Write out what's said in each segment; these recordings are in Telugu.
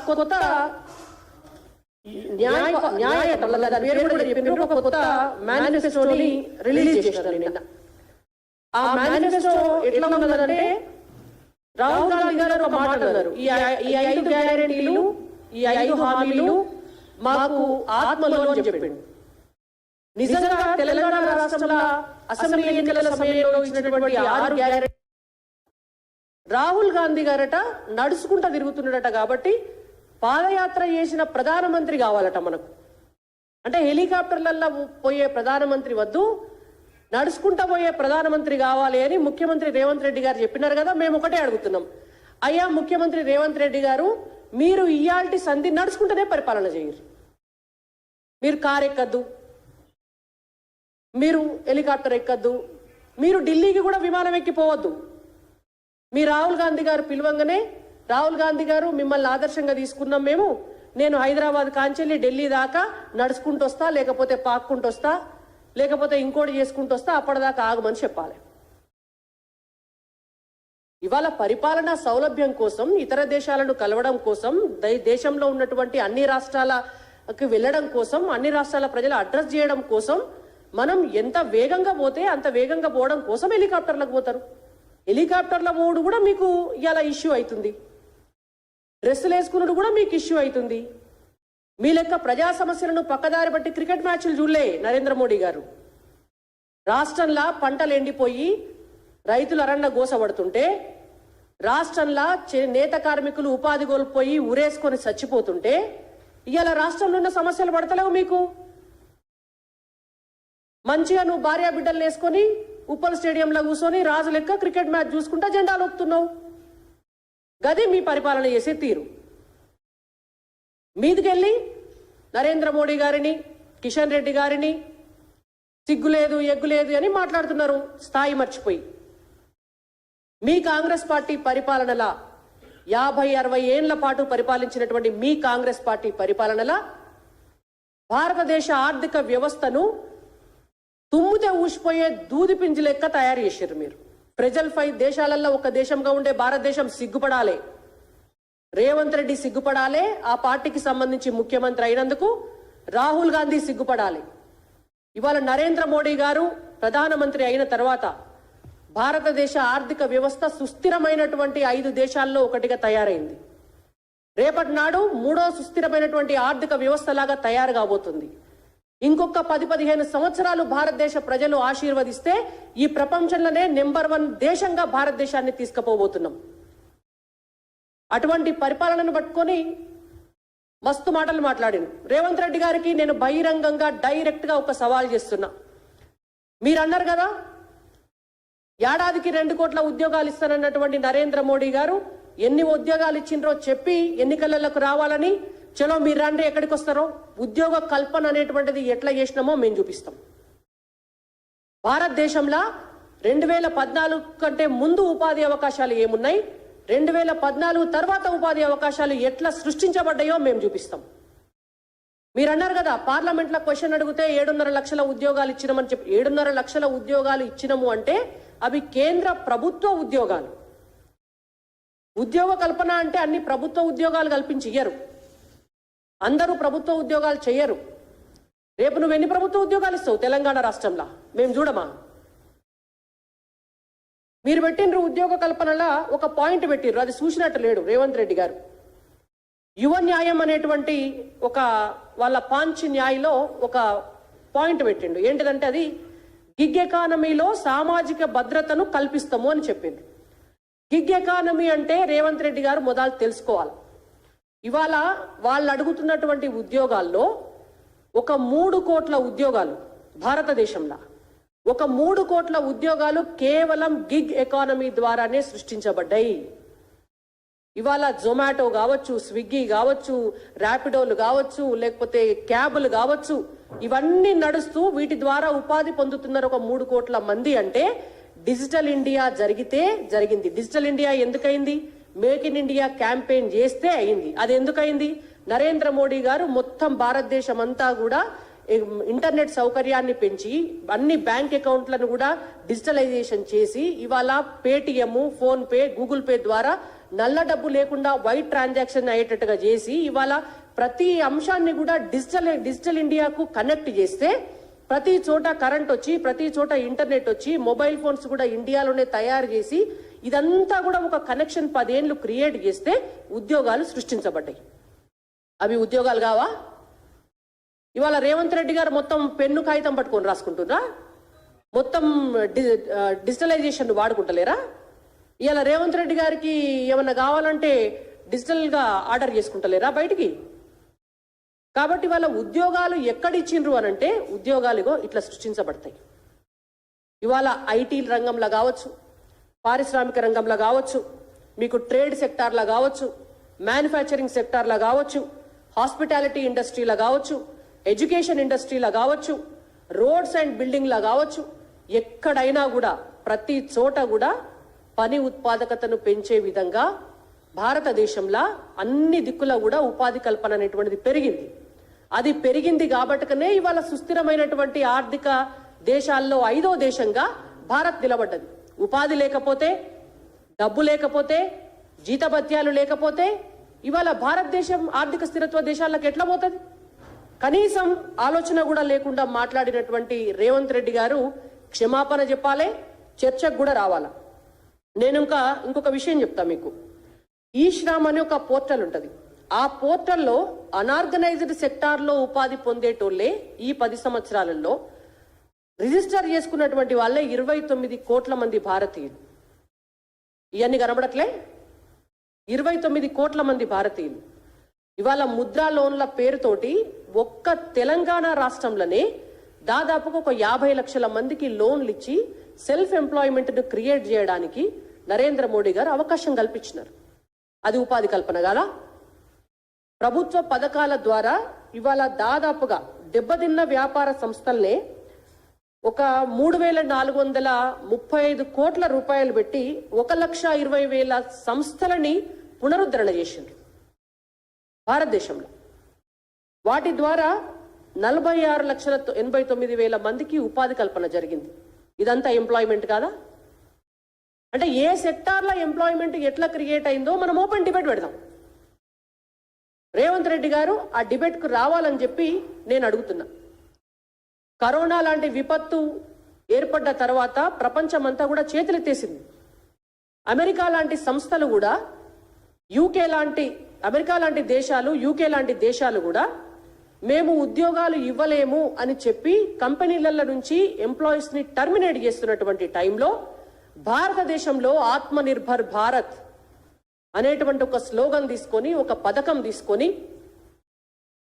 కొత్త కొత్త మేనిఫెస్టోని రిలీజ్ చేశారు నిన్న. ఆ మేనిఫెస్టో ఎట్లా ఉన్నదంటే రాహుల్ గాంధీ గారు ఒక మాట అన్నారు, ఈ 5 గ్యారెంటీలు, ఈ 5 హామీలు మాకు ఆత్మలో అని చెప్పిండు. నిజంగా తెలంగాణ రాష్ట్రంలో అసెంబ్లీ ఎన్నికల సమయంలో ఇచ్చినటువంటి 6 గ్యారెంటీ రాహుల్ గాంధీ గారట నడుచుకుంటా తిరుగుతున్నాడట. కాబట్టి పాదయాత్ర చేసిన ప్రధానమంత్రి కావాలట మనకు. అంటే హెలికాప్టర్లలో పోయే ప్రధానమంత్రి వద్దు, నడుచుకుంటా పోయే ప్రధానమంత్రి కావాలి అని ముఖ్యమంత్రి రేవంత్ రెడ్డి గారు చెప్పినారు కదా. మేము ఒకటే అడుగుతున్నాం, అయ్యా ముఖ్యమంత్రి రేవంత్ రెడ్డి గారు, మీరు ఇయాల్టి సంధి నడుచుకుంటూనే పరిపాలన చేయరు. మీరు కారు ఎక్కద్దు, మీరు హెలికాప్టర్ ఎక్కద్దు, మీరు ఢిల్లీకి కూడా విమానం ఎక్కిపోవద్దు. మీ రాహుల్ గాంధీ గారు పిలవంగానే, రాహుల్ గాంధీ గారు మిమ్మల్ని ఆదర్శంగా తీసుకున్నాం మేము, నేను హైదరాబాద్ కాంచెల్లి ఢిల్లీ దాకా నడుచుకుంటూ వస్తా, లేకపోతే పాక్కుంటూ వస్తా, లేకపోతే ఇంకోటి చేసుకుంటూ వస్తా, అప్పటిదాకా ఆగమని చెప్పాలి. ఇవాళ పరిపాలనా సౌలభ్యం కోసం, ఇతర దేశాలను కలవడం కోసం, దేశంలో ఉన్నటువంటి అన్ని రాష్ట్రాలకు వెళ్ళడం కోసం, అన్ని రాష్ట్రాల ప్రజలు అడ్రస్ చేయడం కోసం మనం ఎంత వేగంగా పోతే అంత వేగంగా పోవడం కోసం హెలికాప్టర్లకు పోతారు. హెలికాప్టర్ల పోవడం కూడా మీకు ఇలా ఇష్యూ అవుతుంది. డ్రెస్సులు వేసుకున్నది కూడా మీకు ఇష్యూ అవుతుంది. మీ లెక్క ప్రజా సమస్యలను పక్కదారి బట్టి క్రికెట్ మ్యాచ్లు చూడలే నరేంద్ర మోడీ గారు. రాష్ట్రంలో పంటలు ఎండిపోయి రైతులు అరణ్య గోసపడుతుంటే, రాష్ట్రంలో నేత కార్మికులు ఉపాధి కోల్పోయి ఉరేసుకొని చచ్చిపోతుంటే, ఇవాళ రాష్ట్రంలో ఉన్న సమస్యలు పడతలేవు మీకు. మంచిగా నువ్వు భార్యా బిడ్డలు వేసుకొని ఉప్పల్ స్టేడియంలో కూర్చొని రాజు లెక్క క్రికెట్ మ్యాచ్ చూసుకుంటా జెండాలు ఒప్పుతున్నావు. గది మీ పరిపాలన చేసే తీరు. మీదికెళ్ళి నరేంద్ర మోడీ గారిని, కిషన్ రెడ్డి గారిని సిగ్గులేదు ఎగ్గులేదు అని మాట్లాడుతున్నారు స్థాయి మర్చిపోయి. మీ కాంగ్రెస్ పార్టీ పరిపాలనలా 50-60 ఏళ్ల పాటు పరిపాలించినటువంటి మీ కాంగ్రెస్ పార్టీ పరిపాలనలా భారతదేశ ఆర్థిక వ్యవస్థను తుమ్ముతే ఊసిపోయే దూది పింజి లెక్క తయారు చేశారు మీరు. ప్రజలు 5 దేశాలలో ఒక దేశంగా ఉండే భారతదేశం సిగ్గుపడాలి, రేవంత్ రెడ్డి సిగ్గుపడాలి, ఆ పార్టీకి సంబంధించి ముఖ్యమంత్రి అయినందుకు రాహుల్ గాంధీ సిగ్గుపడాలి. ఇవాళ నరేంద్ర మోడీ గారు ప్రధానమంత్రి అయిన తర్వాత భారతదేశ ఆర్థిక వ్యవస్థ సుస్థిరమైనటువంటి 5 దేశాల్లో ఒకటిగా తయారైంది. రేపటి నాడు 3వ సుస్థిరమైనటువంటి ఆర్థిక వ్యవస్థలాగా తయారు కాబోతుంది. ఇంకొక 10-15 సంవత్సరాలు భారతదేశ ప్రజలు ఆశీర్వదిస్తే ఈ ప్రపంచంలోనే నెంబర్ 1 దేశంగా భారతదేశాన్ని తీసుకుపోబోతున్నాం. అటువంటి పరిపాలనను పట్టుకొని మస్తు మాటలు మాట్లాడిను రేవంత్ రెడ్డి గారికి. నేను బహిరంగంగా డైరెక్ట్ గా ఒక సవాల్ చేస్తున్నా. మీరు అన్నారు కదా ఏడాదికి 2 కోట్ల ఉద్యోగాలు ఇస్తానన్నటువంటి నరేంద్ర మోడీ గారు ఎన్ని ఉద్యోగాలు ఇచ్చిండ్రో చెప్పి ఎన్నికలకు రావాలని, చలో మీరు రండి, ఎక్కడికి వస్తారో, ఉద్యోగ కల్పన అనేటువంటిది ఎట్లా చేసినామో మేము చూపిస్తాం. భారతదేశంలో 2014 కంటే ముందు ఉపాధి అవకాశాలు ఏమున్నాయి, 2014 తర్వాత ఉపాధి అవకాశాలు ఎట్లా సృష్టించబడ్డాయో మేము చూపిస్తాం. మీరు అన్నారు కదా పార్లమెంట్లో క్వశ్చన్ అడిగితే 7.5 లక్షల ఉద్యోగాలు ఇచ్చినామని చెప్పి. 7.5 లక్షల ఉద్యోగాలు ఇచ్చినాము అంటే అవి కేంద్ర ప్రభుత్వ ఉద్యోగాలు. ఉద్యోగ కల్పన అంటే అన్ని ప్రభుత్వ ఉద్యోగాలు కల్పించి ఇయ్యరు, అందరూ ప్రభుత్వ ఉద్యోగాలు చెయ్యరు. రేపు నువ్వు ఎన్ని ప్రభుత్వ ఉద్యోగాలు ఇస్తావు తెలంగాణ రాష్ట్రంలో మేము చూడమా? మీరు పెట్టినరు ఉద్యోగ కల్పనలా ఒక పాయింట్ పెట్టిర్రు, అది చూసినట్టు లేడు రేవంత్ రెడ్డి గారు. యువ న్యాయం అనేటువంటి ఒక వాళ్ళ పాంచ్ న్యాయలో ఒక పాయింట్ పెట్టిండు. ఏంటిదంటే అది గిగ్ ఎకానమీలో సామాజిక భద్రతను కల్పిస్తాము అని చెప్పిండ్రు. గిగ్ ఎకానమీ అంటే రేవంత్ రెడ్డి గారు మొదలు తెలుసుకోవాలి. ఇవాళ వాళ్ళు అడుగుతున్నటువంటి ఉద్యోగాల్లో ఒక 3 కోట్ల ఉద్యోగాలు భారతదేశంలో, ఒక 3 కోట్ల ఉద్యోగాలు కేవలం గిగ్ ఎకానమీ ద్వారానే సృష్టించబడ్డాయి. ఇవాళ జొమాటో కావచ్చు, స్విగ్గీ కావచ్చు, ర్యాపిడోలు కావచ్చు, లేకపోతే క్యాబులు కావచ్చు, ఇవన్నీ నడుస్తూ వీటి ద్వారా ఉపాధి పొందుతున్నారు ఒక 3 కోట్ల మంది. అంటే డిజిటల్ ఇండియా జరిగింది. డిజిటల్ ఇండియా ఎందుకైంది? మేక్ ఇన్ ఇండియా క్యాంపెయిన్ చేస్తే అయింది. అది ఎందుకైంది? నరేంద్ర మోడీ గారు మొత్తం భారతదేశం అంతా కూడా ఇంటర్నెట్ సౌకర్యాన్ని పెంచి అన్ని బ్యాంక్ అకౌంట్లను కూడా డిజిటలైజేషన్ చేసి ఇవాళ Paytm, phone pay, Google pay ద్వారా నల్ల డబ్బు లేకుండా వైట్ ట్రాన్సాక్షన్ అయ్యేటట్టుగా చేసి ఇవాళ ప్రతి అంశాన్ని కూడా డిజిటల్ ఇండియాకు కనెక్ట్ చేస్తే ప్రతి చోట కరెంట్ వచ్చి ప్రతి చోట ఇంటర్నెట్ వచ్చి మొబైల్ ఫోన్స్ కూడా ఇండియాలోనే తయారు చేసి ఇదంతా కూడా ఒక కనెక్షన్ 10 ఏళ్ళు క్రియేట్ చేస్తే ఉద్యోగాలు సృష్టించబడ్డాయి. అవి ఉద్యోగాలు కావా? ఇవాళ రేవంత్ రెడ్డి గారు మొత్తం పెన్ను కాగితం పట్టుకొని రాసుకుంటున్నా, మొత్తం డిజిటలైజేషన్ వాడుకుంటలేరా? ఇవాళ రేవంత్ రెడ్డి గారికి ఏమన్నా కావాలంటే డిజిటల్గా ఆర్డర్ చేసుకుంటలేరా బయటికి? కాబట్టి వాళ్ళ ఉద్యోగాలు ఎక్కడిచ్చిండ్రు అనంటే ఉద్యోగాలు ఇట్లా సృష్టించబడతాయి. ఇవాళ ఐటీ రంగంలో కావచ్చు, పారిశ్రామిక రంగంలో కావచ్చు, మీకు ట్రేడ్ సెక్టార్లో కావచ్చు, మ్యానుఫ్యాక్చరింగ్ సెక్టార్లో కావచ్చు, హాస్పిటాలిటీ ఇండస్ట్రీలో కావచ్చు, ఎడ్యుకేషన్ ఇండస్ట్రీలో కావచ్చు, రోడ్స్ అండ్ బిల్డింగ్లో కావచ్చు, ఎక్కడైనా కూడా ప్రతి చోట కూడా పని ఉత్పాదకతను పెంచే విధంగా భారతదేశంలో అన్ని దిక్కుల కూడా ఉపాధి కల్పన అనేటువంటిది పెరిగింది. అది పెరిగింది కాబట్టికనే ఇవాళ సుస్థిరమైనటువంటి ఆర్థిక దేశాల్లో 5వ దేశంగా భారత్ నిలబడ్డది. ఉపాధి లేకపోతే, డబ్బు లేకపోతే, జీతభత్యాలు లేకపోతే ఇవాళ భారతదేశం ఆర్థిక స్థిరత్వ దేశాలకు ఎట్లా పోతుంది? కనీసం ఆలోచన కూడా లేకుండా మాట్లాడినటువంటి రేవంత్ రెడ్డి గారు క్షమాపణ చెప్పాలి, చర్చకు కూడా రావాలా. నేను ఇంకొక విషయం చెప్తా మీకు. ఈ శ్రామ్ అనే ఒక పోర్టల్ ఉంటుంది. ఆ పోర్టల్లో అనార్గనైజ్డ్ సెక్టార్లో ఉపాధి పొందేటోళ్లే ఈ 10 సంవత్సరాలలో రిజిస్టర్ చేసుకున్నటువంటి వాళ్ళే 29 కోట్ల మంది భారతీయులు. ఇవన్నీ కనబడట్లే? 29 కోట్ల మంది భారతీయులు. ఇవాళ ముద్రా లోన్ల పేరుతోటి ఒక్క తెలంగాణ రాష్ట్రంలోనే దాదాపుగా ఒక 50 లక్షల మందికి లోన్లు ఇచ్చి సెల్ఫ్ ఎంప్లాయ్మెంట్ను క్రియేట్ చేయడానికి నరేంద్ర మోడీ గారు అవకాశం కల్పించినారు. అది ఉపాధి కల్పన కాదా? ప్రభుత్వ పథకాల ద్వారా ఇవాళ దాదాపుగా దెబ్బతిన్న వ్యాపార సంస్థల్నే ఒక 3,435 కోట్ల రూపాయలు పెట్టి 1,20,000 సంస్థలని పునరుద్ధరణ చేసిండ్రు భారతదేశంలో. వాటి ద్వారా 46,89,000 మందికి ఉపాధి కల్పన జరిగింది. ఇదంతా ఎంప్లాయ్మెంట్ కాదా? అంటే ఏ సెక్టార్లో ఎంప్లాయ్మెంట్ ఎట్లా క్రియేట్ అయిందో మనం ఓపెన్ డిబేట్ పెడదాం. రేవంత్ రెడ్డి గారు ఆ డిబేట్కు రావాలని చెప్పి నేను అడుగుతున్నా. కరోనా లాంటి విపత్తు ఏర్పడ్డ తర్వాత ప్రపంచమంతా కూడా చేతులెత్తేసింది. అమెరికా లాంటి సంస్థలు కూడా, అమెరికా లాంటి దేశాలు, యూకే లాంటి దేశాలు కూడా మేము ఉద్యోగాలు ఇవ్వలేము అని చెప్పి కంపెనీల నుంచి ఎంప్లాయీస్ని టర్మినేట్ చేస్తున్నటువంటి టైంలో భారతదేశంలో ఆత్మనిర్భర్ భారత్ అనేటువంటి ఒక స్లోగన్ తీసుకొని, ఒక పథకం తీసుకొని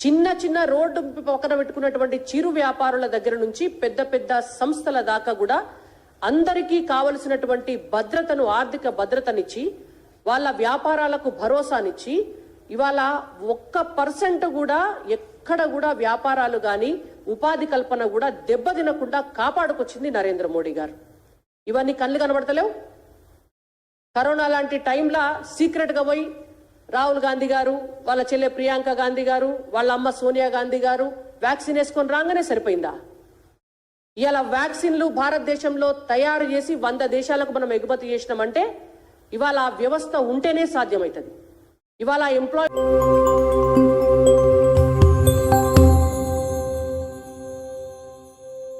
చిన్న చిన్న రోడ్డు పక్కన పెట్టుకున్నటువంటి చిరు వ్యాపారుల దగ్గర నుంచి పెద్ద పెద్ద సంస్థల దాకా కూడా అందరికీ కావలసినటువంటి భద్రతను, ఆర్థిక భద్రతనిచ్చి వాళ్ళ వ్యాపారాలకు భరోసానిచ్చి ఇవాళ 1% కూడా ఎక్కడ కూడా వ్యాపారాలు కానీ ఉపాధి కల్పన కూడా దెబ్బతినకుండా కాపాడుకొచ్చింది నరేంద్ర మోడీ గారు. ఇవన్నీ కళ్ళు కనబడతలేవు. కరోనా లాంటి టైంలో సీక్రెట్గా పోయి రాహుల్ గాంధీ గారు, వాళ్ళ చెల్లె ప్రియాంక గాంధీ గారు, వాళ్ళ అమ్మ సోనియా గాంధీ గారు వ్యాక్సిన్ వేసుకొని రాగానే సరిపోయిందా? ఇవాళ వ్యాక్సిన్లు భారతదేశంలో తయారు చేసి 100 దేశాలకు మనం ఎగుమతి చేసినామంటే ఇవాళ ఆ వ్యవస్థ ఉంటేనే సాధ్యమవుతుంది. ఇవాళ ఎంప్లాయ్